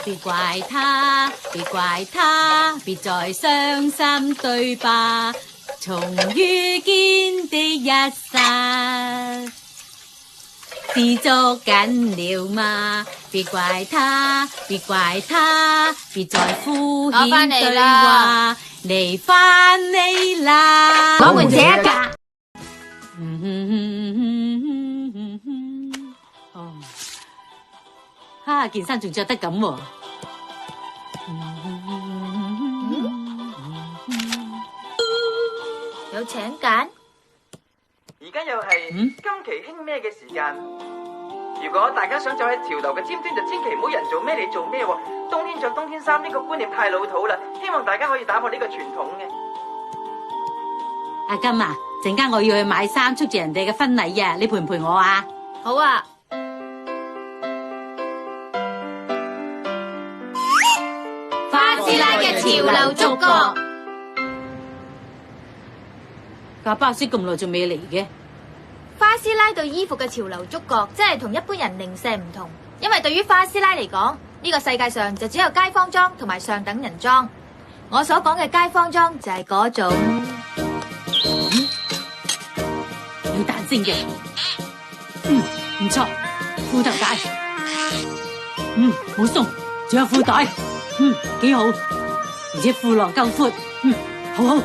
別怪他，別怪他，別再傷心對吧？從遇見的一剎，知足緊了嗎？別怪他，別怪他，別再敷衍對話。你返嚟啦！我們這一家。哈，件衫仲着得咁喎。有請柬。而家又係今期興咩嘅時間？如果大家想走喺潮流嘅尖端，就千祈唔好人做咩你做咩喎。冬天着冬天衫呢個觀念太老土啦，希望大家可以打破呢個傳統嘅。阿金啊，陣間我要去買衫祝住人哋嘅婚禮啊，你陪唔陪我啊？好啊。花師奶嘅潮流觸覺。架巴士咁耐仲未嚟嘅。花師奶對衣服嘅潮流觸覺，真係同一般人零舍唔同。因為對於花師奶嚟講，呢個世界上就只有街坊裝同埋上等人裝。我所講嘅街坊裝就係嗰種有彈性嘅，唔錯，褲頭帶，好鬆，仲有褲袋，幾好，而且褲浪夠闊，好好，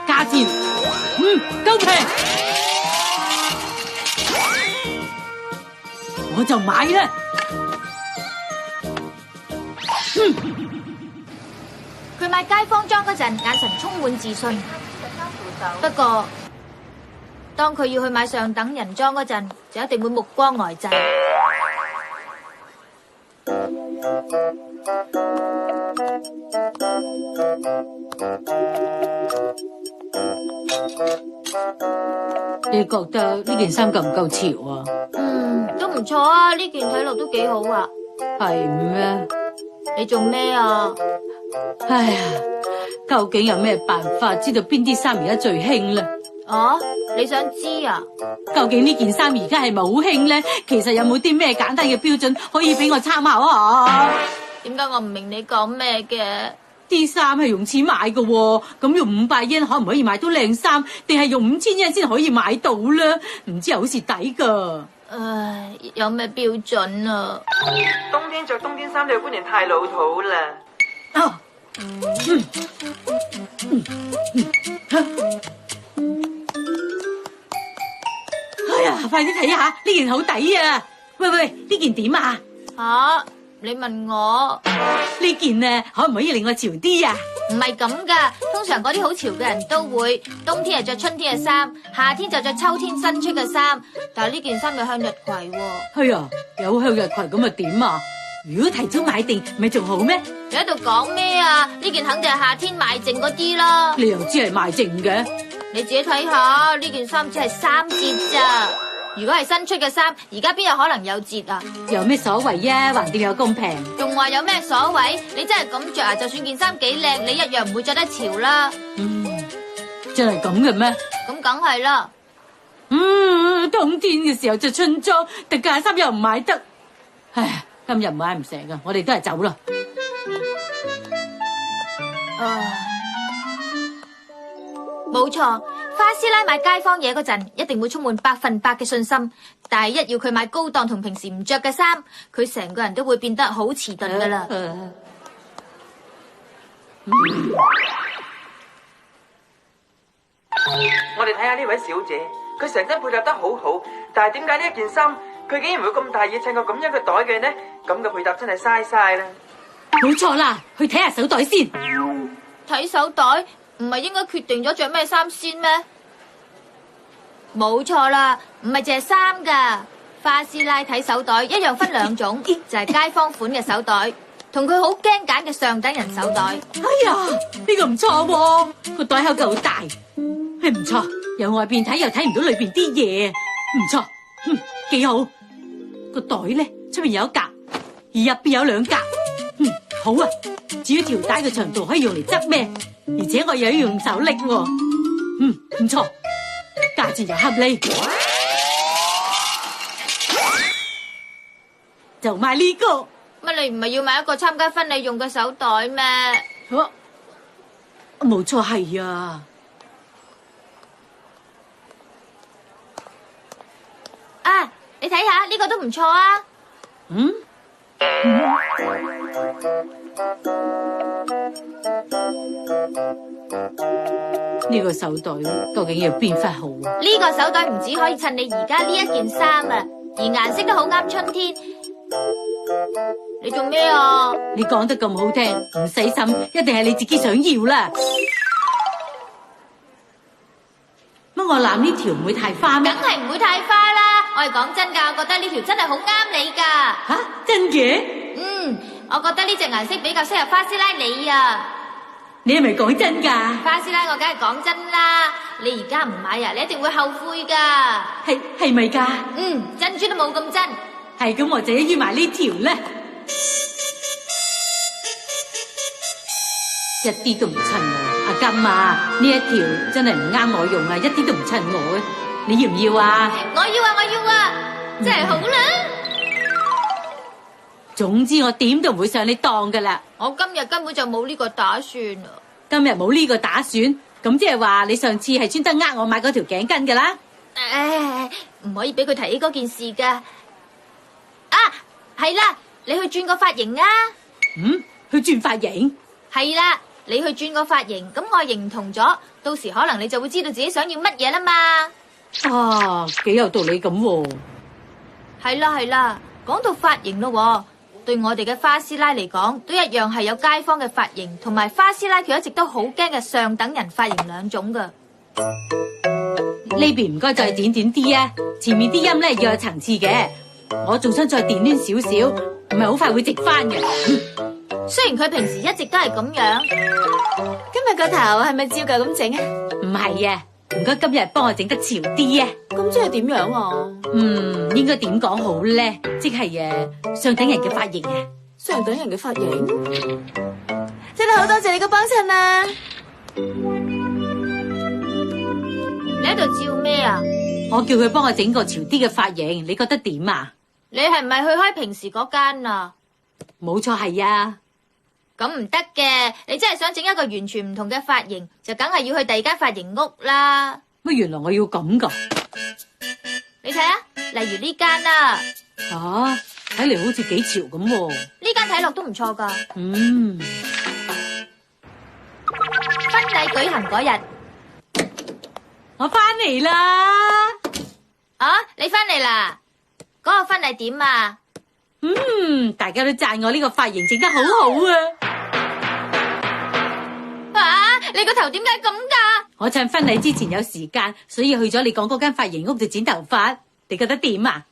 價錢，夠平，我就買啦。佢買街坊裝嗰陣，眼神充滿自信。不過，當佢要去買上等人裝嗰陣，就一定會目光呆滯。你覺得呢件衫夠唔夠潮啊？都唔錯啊，呢件睇落都幾好啊。係咩？你做咩啊？哎呀，究竟有咩辦法知道邊啲衫而家最興咧？哦，你想知啊？究竟呢件衫而家係咪好興咧？其實有冇啲咩簡單嘅標準可以俾我參考下？點解我唔明你講咩嘅？啲衫係用錢買嘅喎，咁用500yen可唔可以買到靚衫？定係用5000yen先可以買到咧？唔知又好似抵噶。唉，有咩標準啊？冬天着冬天衫呢個觀念太老土啦。哎呀，快啲睇下呢件好抵啊！喂，呢件點啊？吓，你問我呢件呢，可唔可以令我潮啲啊？唔係咁噶，通常嗰啲好潮嘅人都會冬天係着春天嘅衫，夏天就着秋天新出嘅衫。但係呢件衫有向日葵喎。係啊，有向日葵咁啊點啊？如果提早買定，咪仲好咩？你喺度講咩啊？呢件肯定係夏天賣剩嗰啲啦。你又知係賣剩嘅？你自己睇下，呢件衫只係3折咋。如果係新出嘅衫，而家邊有可能有折啊？有咩所謂啊？橫掂有咁平，仲話有咩所謂？你真係咁着啊？就算件衫幾靚，你一樣唔會着得潮啦。真係咁嘅咩？咁梗係啦。冬天嘅時候着春裝，特價衫又唔買得。唉，今日買唔成啊！我哋都係走啦。冇錯，花師奶買街坊嘢嗰陣，一定會充滿100%嘅信心。但係一要佢買高檔同平時唔着嘅衫，佢成個人都會變得好遲鈍噶啦。我哋睇下呢位小姐，佢成身配搭得好好，但係點解呢一件衫佢竟然會咁大意襯個咁樣嘅袋嘅呢？咁嘅配搭真係嘥晒啦。冇錯啦，去睇下手袋先。睇手袋唔係應該決定咗着咩衫先咩？冇錯啦，唔係淨係衫噶。花師奶睇手袋一樣分2種，就係街坊款嘅手袋，同佢好驚揀嘅上等人手袋。哎呀，呢個唔錯喎，個袋口夠大，係唔錯。由外邊睇又睇唔到裏邊啲嘢，唔錯，幾好。個袋咧出邊有一格，而入邊有2格，好啊。至於條帶嘅長度可以用嚟執咩，而且我又要用手拎喎，唔錯，價錢又合理，就買呢個。乜你唔係要買一個參加婚禮用嘅手袋咩？冇錯係啊。啊，你睇下呢個都唔錯啊。嗯？呢個手袋究竟要邊忽好啊？呢個手袋唔止可以襯你而家呢一件衫啊，而顏色都好啱春天。你做咩啊？你講得咁好聽，唔使心，一定係你自己想要啦。乜我攬呢條唔會太花咩？梗係唔會太花啦。我係講真噶，我覺得呢條真係好啱你噶。吓，真嘅？嗯，我覺得呢隻顏色比較適合花師奶你啊。你係咪講真噶？花師奶，我梗係講真啦。你而家唔買啊，你一定會後悔噶。係咪噶？嗯，珍珠都冇咁真。係咁，我就一於買呢條啦。一啲都唔襯我，阿金啊，呢一條真係唔啱我用啊，一啲都唔襯我嘅，你要唔要啊？我要啊，我要啊，真係好啦。總之我點都唔會上你當噶啦。我今日根本就冇呢個打算啊。今日冇呢個打算，咁即係話你上次係專登我買嗰條頸巾噶啦。唔可以俾佢提起嗰件事噶。啊，係啦，你去轉個髮型啊。嗯，去轉髮型？係啦，你去轉個髮型，咁外形唔同咗，到時可能你就會知道自己想要乜嘢啦嘛。啊，幾有道理咁喎。係啦係啦，講到髮型咯，對我哋嘅花師奶嚟講，都一樣係有街坊嘅髮型，同埋花師奶佢一直都好驚嘅上等人髮型兩種噶。呢邊唔該再點點啲啊，前面啲音咧要有層次嘅，我仲想再電攣少少，唔係好快會直翻嘅。雖然佢平時一直都係咁樣，今日個頭係咪照舊咁整啊？唔係啊，唔該今日幫我整得潮啲啊。咁即係點樣啊？應該點講好咧？即係上等人嘅髮型啊。上等人嘅髮型，真係好多謝你嘅幫襯啊！你喺度照咩啊？我叫佢幫我整個潮啲嘅髮型，你覺得點啊？你係唔係去開平時嗰間啊？冇錯係啊。咁唔得嘅，你真係想整一個完全唔同嘅髮型，就梗係要去第二間髮型屋啦。乜原來我要咁噶？你睇下，例如呢間啊。啊，睇嚟好似幾潮咁喎。呢間睇落都唔錯噶。婚禮舉行嗰日，我翻嚟啦。啊，你翻嚟啦？嗰個婚禮點啊？大家都讚我呢個髮型整得好好啊！啊，你個頭點解咁噶？我趁婚禮之前有時間，所以去咗你講嗰間髮型屋度剪頭髮。你覺得點啊？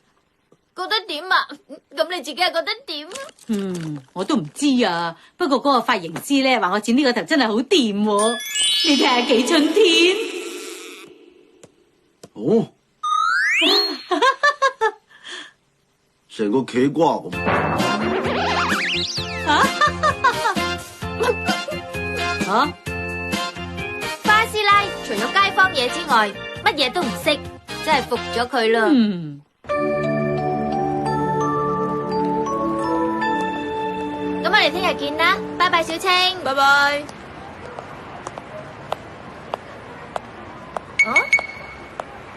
覺得點啊？咁你自己又覺得點？我都唔知啊。不過嗰個髮型師咧話我剪呢個頭真係好掂喎。你睇下幾春天。哦。成個茄瓜咁。花師奶除咗街坊嘢之外，乜嘢都唔識，真係服咗佢啦。咁我哋聽日見啦，拜拜，小青，拜拜。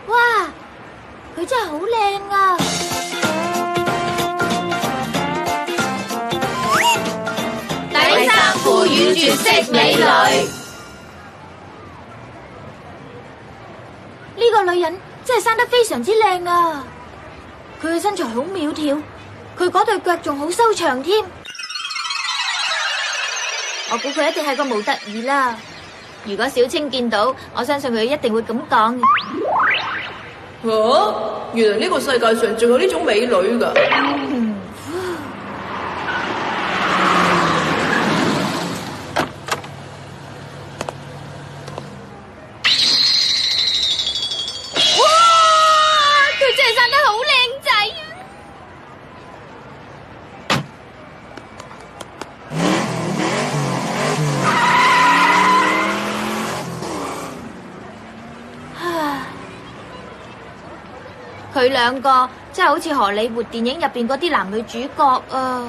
哇，佢真係好靚啊！第三副與絕色美女，呢個女人真係生得非常之靚啊！佢嘅身材好苗條，佢嗰對腳仲好修長添。我估佢一定係個模特兒啦。如果小青見到，我相信佢一定會咁講。原來呢個世界上仲有呢種美女㗎。佢佢兩個真係好似荷里活電影入邊嗰啲男女主角啊！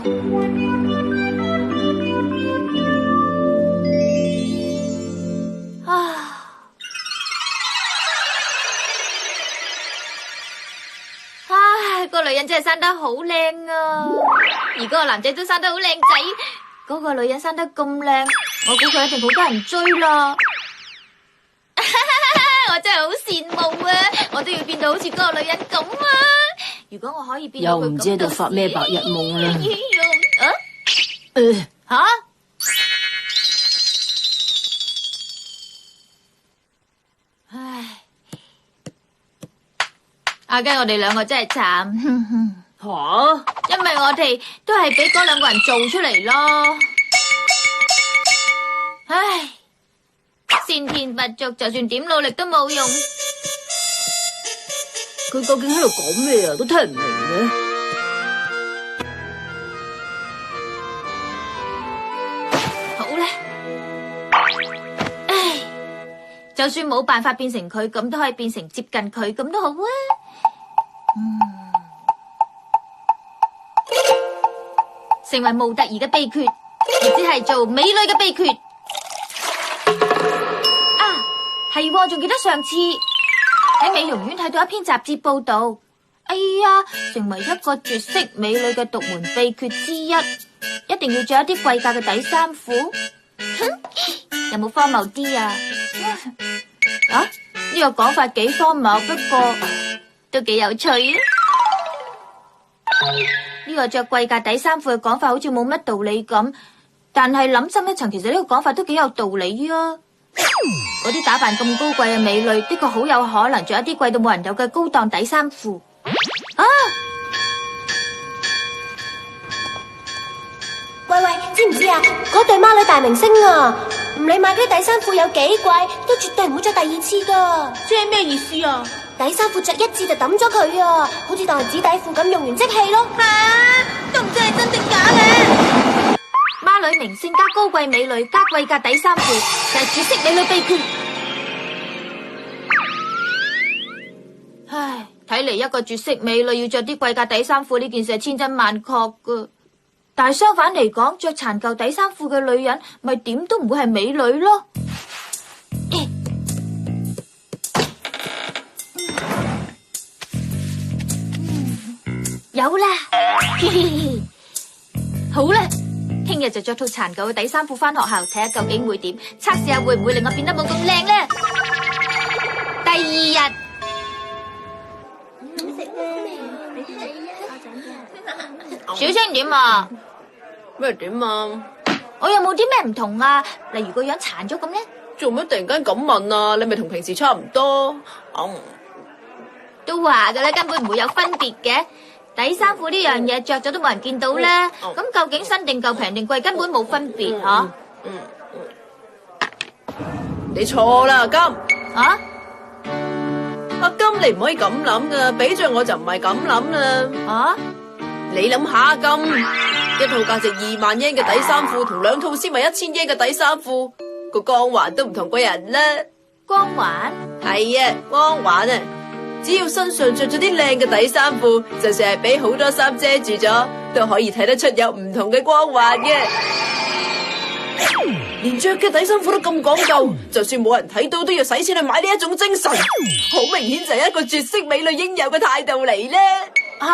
唉，個女人真係生得好靚啊！而嗰個男仔都生得好靚仔，嗰個女人生得咁靚，我估佢一定好多人追啦！我真係好羨慕啊！我都要變到好似嗰個女人咁啊！如果我可以變到佢咁，又唔知喺度發咩白日夢啦！吓？唉，阿雞，我哋兩個真係慘。吓？因為我哋都係俾嗰兩個人做出嚟咯。唉，先天不足，就算點努力都冇用。佢究竟喺度講咩啊？都聽唔明嘅。好啦，唉，就算冇辦法變成佢，咁都可以變成接近佢，咁都好啊。成為模特兒嘅秘訣，亦只係做美女嘅秘訣。啊，係，仲記得上次喺美容院睇到一篇雜誌報道，哎呀，成為一個絕色美女嘅獨門秘訣之一，一定要着一啲貴價嘅底衫褲。哼，有冇荒謬啲啊？啊，呢個講法幾荒謬，不過都幾有趣啊！呢個着貴價底衫褲嘅講法好似冇乜道理咁，但係諗深一層，其實呢個講法都幾有道理啊！嗰啲打扮咁高貴嘅美女，的確好有可能着一啲貴到冇人有嘅高檔底衫褲。啊！喂，知唔知啊？嗰對孖女大明星啊，唔理買嗰啲底衫褲有幾貴，都絕對唔會着第二次噶。即係咩意思啊？底衫褲着一次就抌咗佢啊，好似當係紙底褲咁，用完即棄咯。都唔知係真定假嘅。孖女明星加高貴美女加貴價底衫褲，就係絕色美女秘訣。唉，睇嚟一個絕色美女要着啲貴價底衫褲呢件事係千真萬確噶。但係相反嚟講，着殘舊底衫褲嘅女人，咪點都唔會係美女咯。有啦，好啦，聽日就着套殘舊嘅底衫褲返學校，睇下究竟會點，測試下會唔會令我變得冇咁靚呢？第二日，小青點啊？咩點啊？我有冇啲咩唔同啊？例如個樣殘咗咁呢？做乜突然間咁問啊？你咪同平時差唔多。都話噶啦，根本唔會有分別嘅。底衫褲呢樣嘢着咗都冇人見到啦。咁究竟新定舊平定貴根本冇分別吓。你錯啦，阿金。啊？阿金，你唔可以咁諗噶，俾着我就唔係咁諗啦。啊？你諗下，阿金，一套價值2萬yen嘅底衫褲同2套先賣1000yen嘅底衫褲，個光環都唔同個人啦。光環？係啊，光環啊！只要身上着咗啲靚嘅底衫褲，就算係俾好多衫遮住咗，都可以睇得出有唔同嘅光環嘅。連着嘅底衫褲都咁講究，就算冇人睇到，都要使錢去買呢一種精神，好明顯就係一個絕色美女應有嘅態度嚟啦。吓？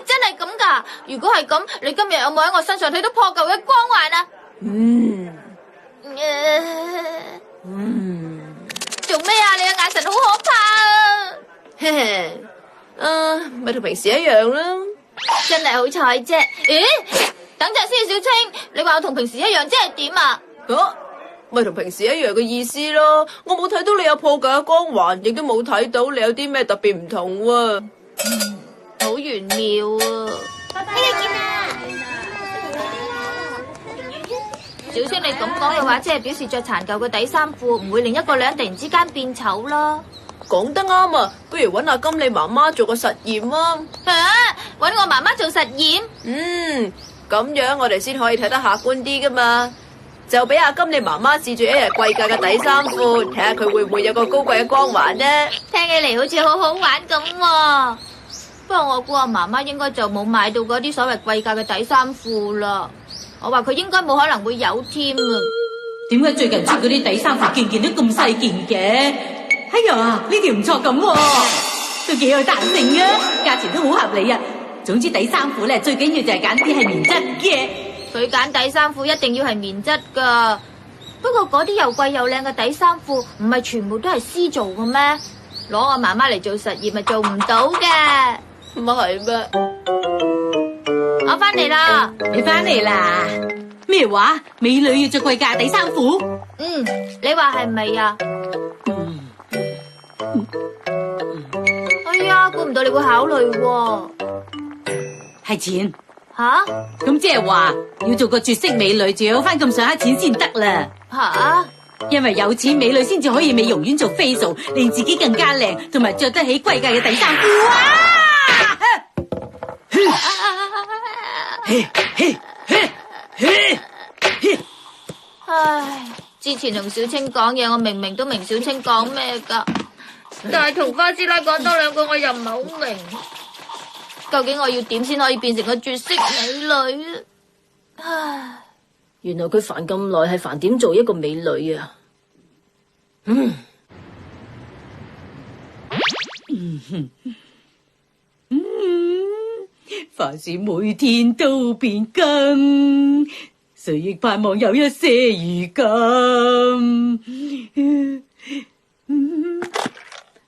真係咁噶？如果係咁，你今日有冇喺我身上睇到破舊嘅光環啊？做咩啊？你嘅眼神好可怕啊！咪同平時一樣啦。真係好彩啫。咦？等陣先，小青，你話我同平時一樣，即係點啊？咪同平時一樣嘅意思咯。我冇睇到你有破舊嘅光環，亦都冇睇到你有啲咩特別唔同喎。好玄妙啊！呢個見啦。小青，你咁講嘅話，即係表示着殘舊嘅底衫褲唔會令一個女人突然之間變醜咯。講得啱啊！不如搵阿金你媽媽做個實驗啊！搵我媽媽做實驗？咁樣我哋先可以睇得客觀啲噶嘛。就俾阿金你媽媽試住一日貴價嘅底衫褲，睇下佢會唔會有個高貴嘅光環呢？聽起嚟好似好好玩咁喎。不過我估阿媽媽應該就冇買到嗰啲所謂貴價嘅底衫褲啦。我話佢應該冇可能會有添啊。點解最近出嗰啲底衫褲件件都咁細件嘅？哎呀，呢條唔錯咁喎，都幾有彈性啊，價錢都好合理啊。總之底衫褲咧，最緊要就係揀啲係棉質嘅。佢揀底衫褲一定要係棉質噶。不過嗰啲又貴又靚嘅底衫褲，唔係全部都係絲做嘅咩？攞我媽媽嚟做實驗咪做唔到嘅。唔係咩？我翻嚟啦。你翻嚟啦？咩話？美女要着貴價底衫褲？你話係咪啊？哎呀，估唔到你會考慮喎。係錢。吓？咁即係話要做個絕色美女，就要有翻咁上下錢先得啦。吓？因為有錢美女先至可以美容院做 facial，令自己更加靚，同埋着得起貴價嘅底衫褲啊！唉，之前同小青講嘢，我明明都明小青講咩噶，但係同花師奶講多兩句，我又唔係好明。究竟我要點先可以變成個絕色美女？唉，原來佢煩咁耐係煩點做一個美女啊！凡事每天都變更，誰亦盼望有一些如今。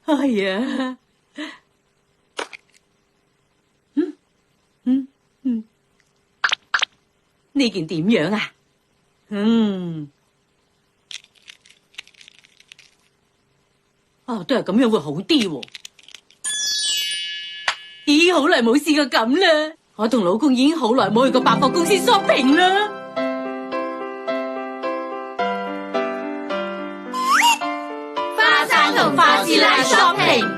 哎呀，呢件點樣啊？都係咁樣會好啲喎。咦，好耐冇試過咁啦！我同老公已經好耐冇去過百貨公司 shopping 啦。花生同花師奶 shopping。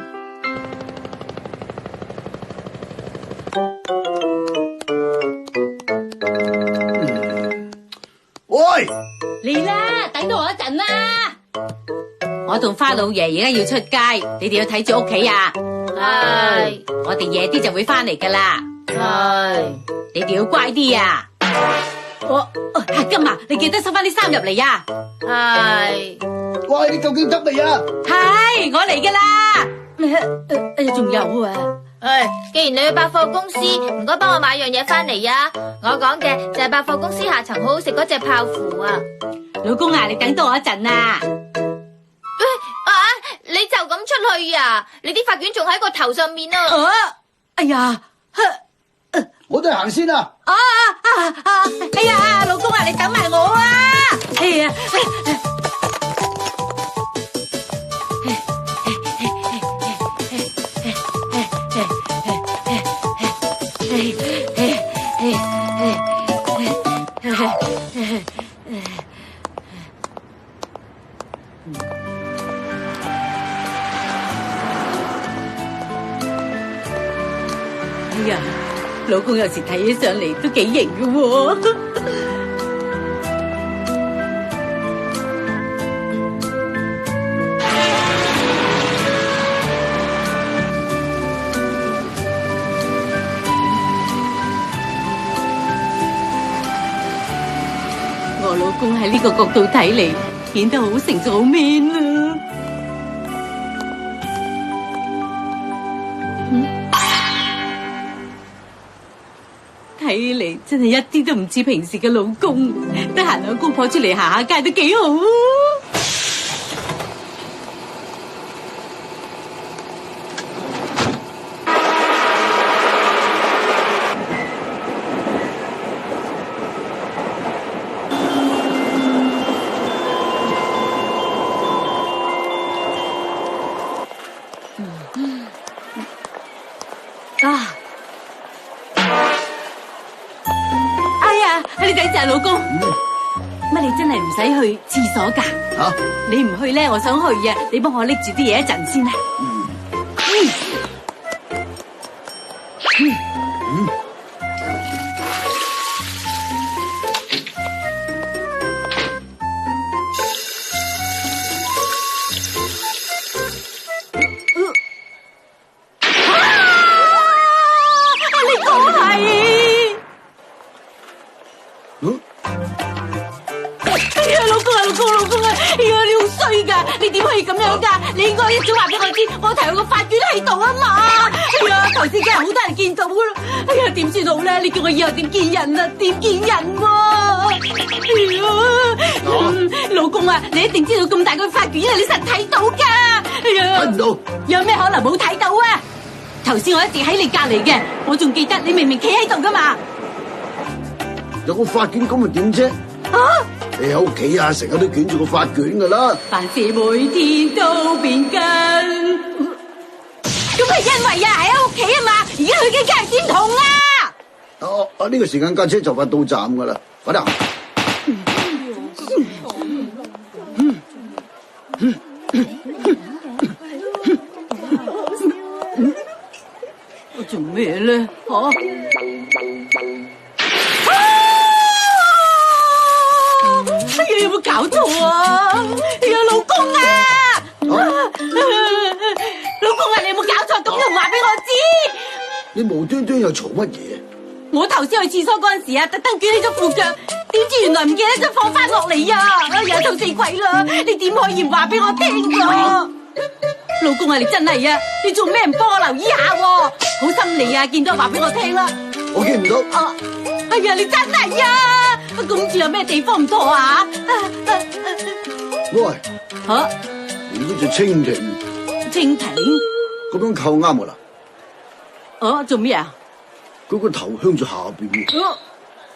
喂，嚟啦，等到我一陣啦。我同花老爺而家要出街，你哋要睇住屋企啊。係。我哋夜啲就會翻嚟噶啦。係。你哋要乖啲啊。阿金啊，你記得收翻啲衫入嚟啊。係。喂，你究竟得未啊？係，我嚟噶啦。仲有啊。既然你去百貨公司，唔該幫我買樣嘢翻嚟啊！我講嘅就係百貨公司下層好好食嗰隻泡芙啊！老公啊，你等多我一陣啊！你就咁出去啊？你啲髮捲仲喺個頭上面啊！哎呀，我哋行先啊！哎呀，老公啊，你等埋我啊！哎呀！哎呀，老公有時睇起上嚟都幾型㗎喎。我老公喺呢個角度睇嚟，顯得好成熟好 man 啊！睇嚟真係一啲都唔似平時嘅老公，得閒兩公婆出嚟行下街都幾好。你等陣，老公。乜你真係唔使去廁所㗎？吓，你唔去咧，我想去啊！你幫我拎住啲嘢一陣先啦。哎呀，老公啊，哎呀，你好衰噶，你點可以咁樣噶？你應該一早話俾我知，我提個法院喺度啊嘛！哎呀，頭先梗係好多人見到啦，哎呀，點算好咧？你叫我以後點見人啊？點見人喎？哎呀，老公啊，你一定知道咁大個法院，因為你實睇到噶。哎呀，睇唔到，有咩可能冇睇到啊？頭先我一直喺你隔籬嘅，我仲記得你明明企喺度噶嘛。有個法卷咁咪點啫？啊！你喺屋企啊，成日都捲住個法卷噶啦。凡事每天都變更，咁係因為啊喺屋企啊嘛，而家去嘅街點同啊！呢個時間架車就快到站噶啦，快啲行。我做咩咧？哎呀，有冇搞錯啊？哎呀，老公啊！老公啊，你有冇搞錯？咁都唔話俾我知？你無端端又嘈乜嘢？我頭先去廁所嗰陣時啊，特登捲起咗褲腳，點知原來唔記得咗放翻落嚟啊！哎呀，臭死鬼啦！你點可以唔話俾我聽㗎？老公啊，你真係啊！你做咩唔幫我留意下？好心你啊，見到話俾我聽啦。我見唔到。啊！哎呀，你真係啊！公主有咩地方唔妥啊？喂，吓？你呢隻蜻蜓蜻蜓？咁樣扣啱噶啦。哦，做咩啊？佢個頭向住下邊。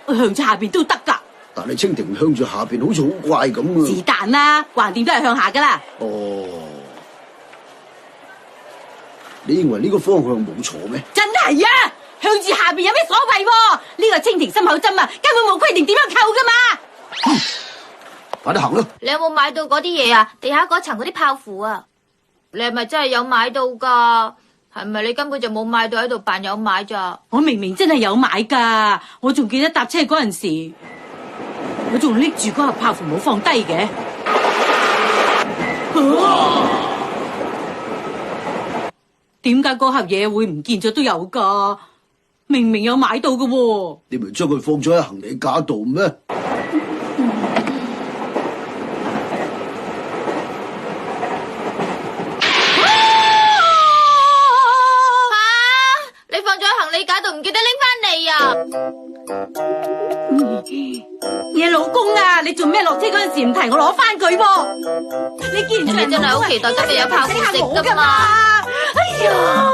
向住下邊都得噶。但係蜻蜓向住下邊好似好怪咁啊！是但啦，橫掂都係向下噶啦。哦，你認為呢個方向冇錯咩？真係啊！向住下邊有咩所謂？呢個蜻蜓心口針啊，根本冇規定點樣扣噶嘛。快啲行啦！你有冇買到嗰啲嘢啊？地下嗰層嗰啲泡芙啊？你係咪真係有買到噶？係咪你根本就冇買到喺度扮有買咋？我明明真係有買噶，我仲記得搭車嗰陣時，我仲拎住嗰盒泡芙冇放低嘅。點解嗰盒嘢會唔見咗都有噶？明明有買到噶喎。你咪將佢放咗喺行李架度咩？你放咗喺行李架度，唔記得拎翻嚟啊！嘢老公啊，你做咩落車嗰陣時唔提我攞翻佢喎？你既然你真係好期待今日有泡芙食噶嘛？哎呀！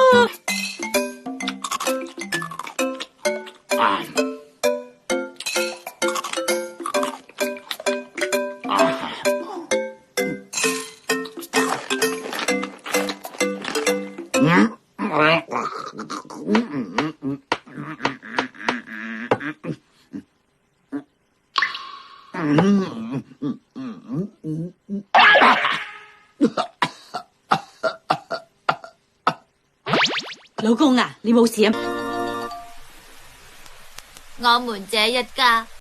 老公啊，你冇事啊？我們這一家